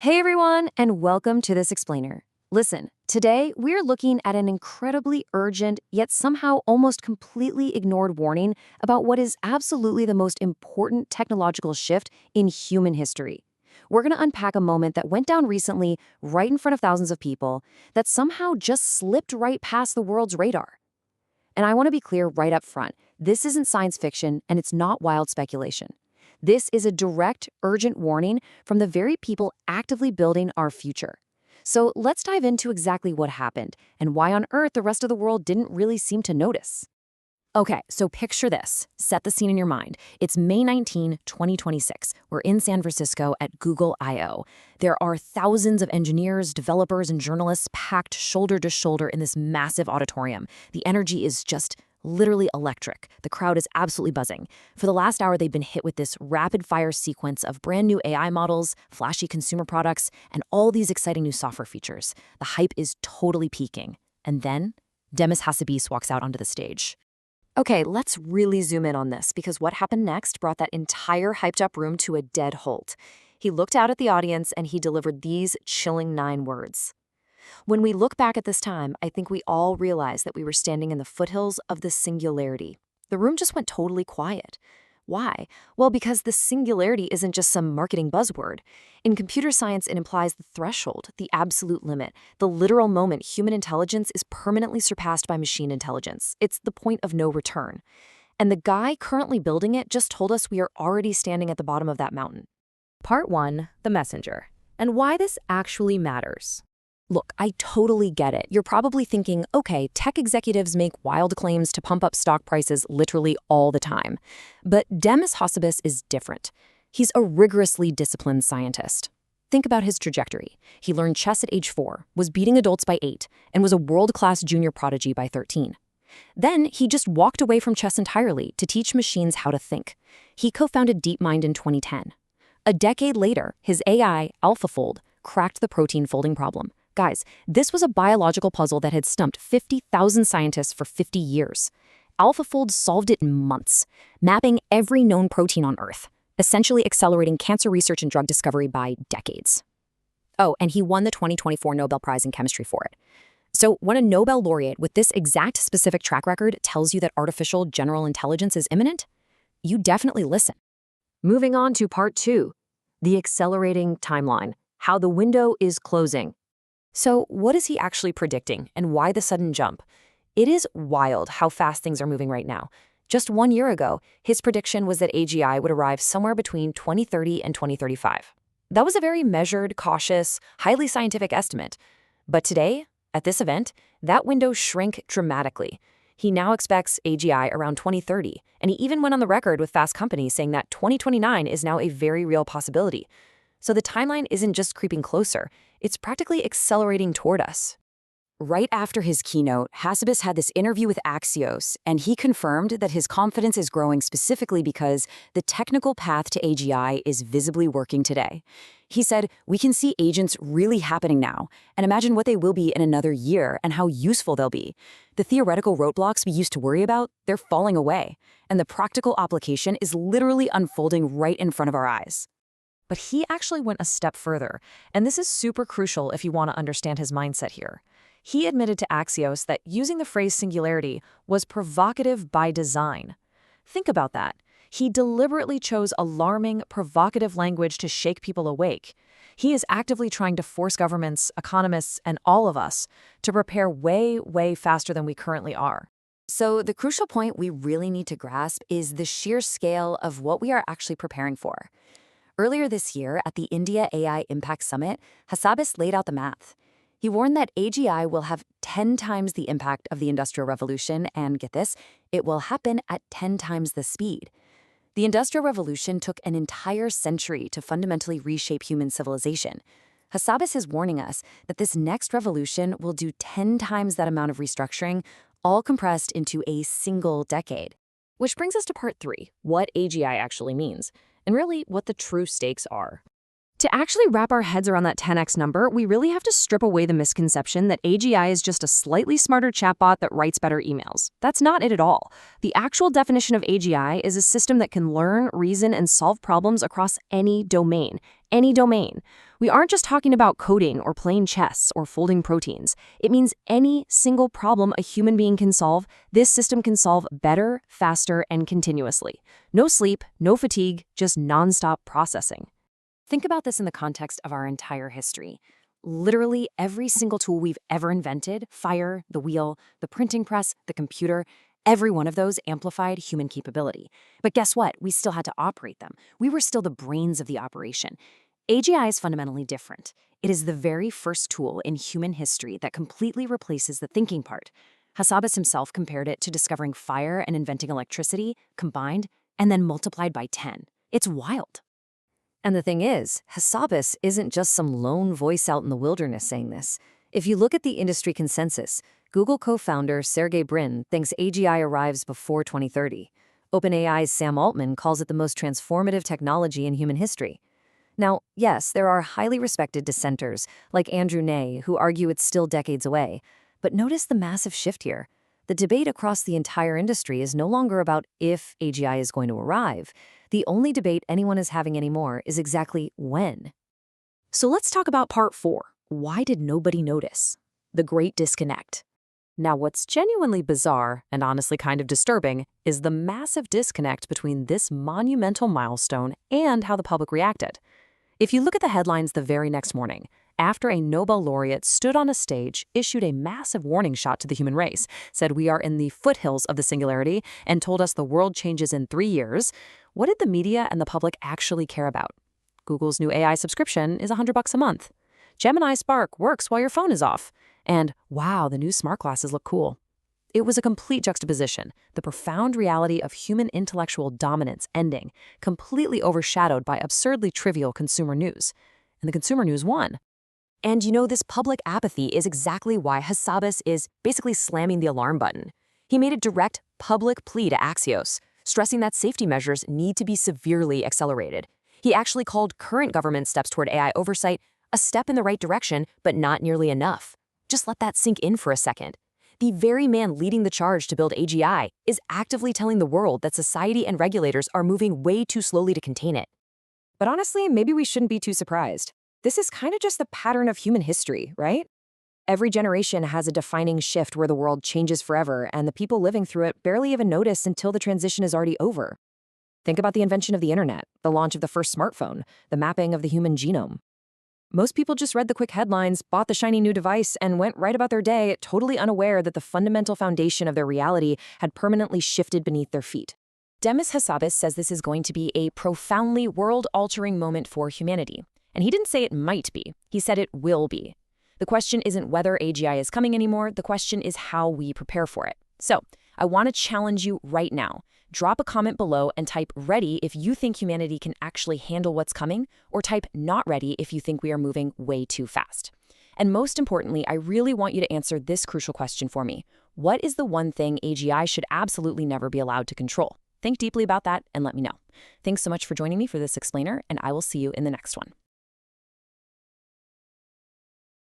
Hey everyone, and welcome to This Explainer. Listen, today we're looking at an incredibly urgent, yet somehow almost completely ignored warning about what is absolutely the most important technological shift in human history. We're going to unpack a moment that went down recently, right in front of thousands of people, that somehow just slipped right past the world's radar. And I want to be clear right up front, this isn't science fiction and it's not wild speculation. This is a direct, urgent warning from the very people actively building our future. So let's dive into exactly what happened and why on earth the rest of the world didn't really seem to notice. Okay, so picture this. Set the scene in your mind. It's May 19, 2026. We're in San Francisco at Google I/O. There are thousands of engineers, developers, and journalists packed shoulder to shoulder in this massive auditorium. The energy is just literally electric. The crowd is absolutely buzzing. For the last hour, they've been hit with this rapid-fire sequence of brand new AI models, flashy consumer products, and all these exciting new software features. The hype is totally peaking. And then, Demis Hassabis walks out onto the stage. Okay, let's really zoom in on this because what happened next brought that entire hyped-up room to a dead halt. He looked out at the audience and he delivered these chilling 9 words. When we look back at this time, I think we all realize that we were standing in the foothills of the singularity. The room just went totally quiet. Why? Well, because the singularity isn't just some marketing buzzword. In computer science, it implies the threshold, the absolute limit, the literal moment human intelligence is permanently surpassed by machine intelligence. It's the point of no return. And the guy currently building it just told us we are already standing at the bottom of that mountain. Part 1, the messenger, and why this actually matters. Look, I totally get it. You're probably thinking, okay, tech executives make wild claims to pump up stock prices literally all the time. But Demis Hassabis is different. He's a rigorously disciplined scientist. Think about his trajectory. He learned chess at age 4, was beating adults by 8, and was a world-class junior prodigy by 13. Then he just walked away from chess entirely to teach machines how to think. He co-founded DeepMind in 2010. A decade later, his AI, AlphaFold, cracked the protein folding problem. Guys, this was a biological puzzle that had stumped 50,000 scientists for 50 years. AlphaFold solved it in months, mapping every known protein on Earth, essentially accelerating cancer research and drug discovery by decades. Oh, and he won the 2024 Nobel Prize in chemistry for it. So when a Nobel laureate with this exact specific track record tells you that artificial general intelligence is imminent, you definitely listen. Moving on to part 2, the accelerating timeline, how the window is closing. So what is he actually predicting, and why the sudden jump? It is wild how fast things are moving right now. Just 1 year ago, his prediction was that AGI would arrive somewhere between 2030 and 2035. That was a very measured, cautious, highly scientific estimate. But today, at this event, that window shrank dramatically. He now expects AGI around 2030, and he even went on the record with Fast Company saying that 2029 is now a very real possibility. So the timeline isn't just creeping closer, it's practically accelerating toward us. Right after his keynote, Hassabis had this interview with Axios, and he confirmed that his confidence is growing specifically because the technical path to AGI is visibly working today. He said, "We can see agents really happening now, and imagine what they will be in another year and how useful they'll be. The theoretical roadblocks we used to worry about, they're falling away, and the practical application is literally unfolding right in front of our eyes." But he actually went a step further, and this is super crucial if you want to understand his mindset here. He admitted to Axios that using the phrase singularity was provocative by design. Think about that. He deliberately chose alarming, provocative language to shake people awake. He is actively trying to force governments, economists, and all of us to prepare way, way faster than we currently are. So the crucial point we really need to grasp is the sheer scale of what we are actually preparing for. Earlier this year, at the India AI Impact Summit, Hassabis laid out the math. He warned that AGI will have 10 times the impact of the Industrial Revolution, and get this, it will happen at 10 times the speed. The Industrial Revolution took an entire century to fundamentally reshape human civilization. Hassabis is warning us that this next revolution will do 10 times that amount of restructuring, all compressed into a single decade. Which brings us to part 3, what AGI actually means, and really what the true stakes are. To actually wrap our heads around that 10x number, we really have to strip away the misconception that AGI is just a slightly smarter chatbot that writes better emails. That's not it at all. The actual definition of AGI is a system that can learn, reason, and solve problems across any domain. Any domain. We aren't just talking about coding or playing chess or folding proteins. It means any single problem a human being can solve, this system can solve better, faster, and continuously. No sleep, no fatigue, just nonstop processing. Think about this in the context of our entire history. Literally every single tool we've ever invented, fire, the wheel, the printing press, the computer, every one of those amplified human capability. But guess what? We still had to operate them. We were still the brains of the operation. AGI is fundamentally different. It is the very first tool in human history that completely replaces the thinking part. Hassabis himself compared it to discovering fire and inventing electricity, combined, and then multiplied by 10. It's wild. And the thing is, Hassabis isn't just some lone voice out in the wilderness saying this. If you look at the industry consensus, Google co-founder Sergey Brin thinks AGI arrives before 2030. OpenAI's Sam Altman calls it the most transformative technology in human history. Now, yes, there are highly respected dissenters, like Andrew Ney, who argue it's still decades away. But notice the massive shift here. The debate across the entire industry is no longer about if AGI is going to arrive. The only debate anyone is having anymore is exactly when. So let's talk about part 4. Why did nobody notice? The Great Disconnect. Now, what's genuinely bizarre, and honestly kind of disturbing, is the massive disconnect between this monumental milestone and how the public reacted. If you look at the headlines the very next morning, after a Nobel laureate stood on a stage, issued a massive warning shot to the human race, said we are in the foothills of the Singularity, and told us the world changes in 3 years, what did the media and the public actually care about? Google's new AI subscription is $100 a month. Gemini Spark works while your phone is off. And wow, the new smart glasses look cool. It was a complete juxtaposition, the profound reality of human intellectual dominance ending, completely overshadowed by absurdly trivial consumer news. And the consumer news won. And you know, this public apathy is exactly why Hassabis is basically slamming the alarm button. He made a direct public plea to Axios, stressing that safety measures need to be severely accelerated. He actually called current government steps toward AI oversight a step in the right direction, but not nearly enough. Just let that sink in for a second. The very man leading the charge to build AGI is actively telling the world that society and regulators are moving way too slowly to contain it. But honestly, maybe we shouldn't be too surprised. This is kind of just the pattern of human history, right? Every generation has a defining shift where the world changes forever, and the people living through it barely even notice until the transition is already over. Think about the invention of the internet, the launch of the first smartphone, the mapping of the human genome. Most people just read the quick headlines, bought the shiny new device, and went right about their day, totally unaware that the fundamental foundation of their reality had permanently shifted beneath their feet. Demis Hassabis says this is going to be a profoundly world-altering moment for humanity. And he didn't say it might be, he said it will be. The question isn't whether AGI is coming anymore, the question is how we prepare for it. So, I want to challenge you right now. Drop a comment below and type ready if you think humanity can actually handle what's coming, or type not ready if you think we are moving way too fast. And most importantly, I really want you to answer this crucial question for me. What is the one thing AGI should absolutely never be allowed to control? Think deeply about that and let me know. Thanks so much for joining me for this explainer, and I will see you in the next one.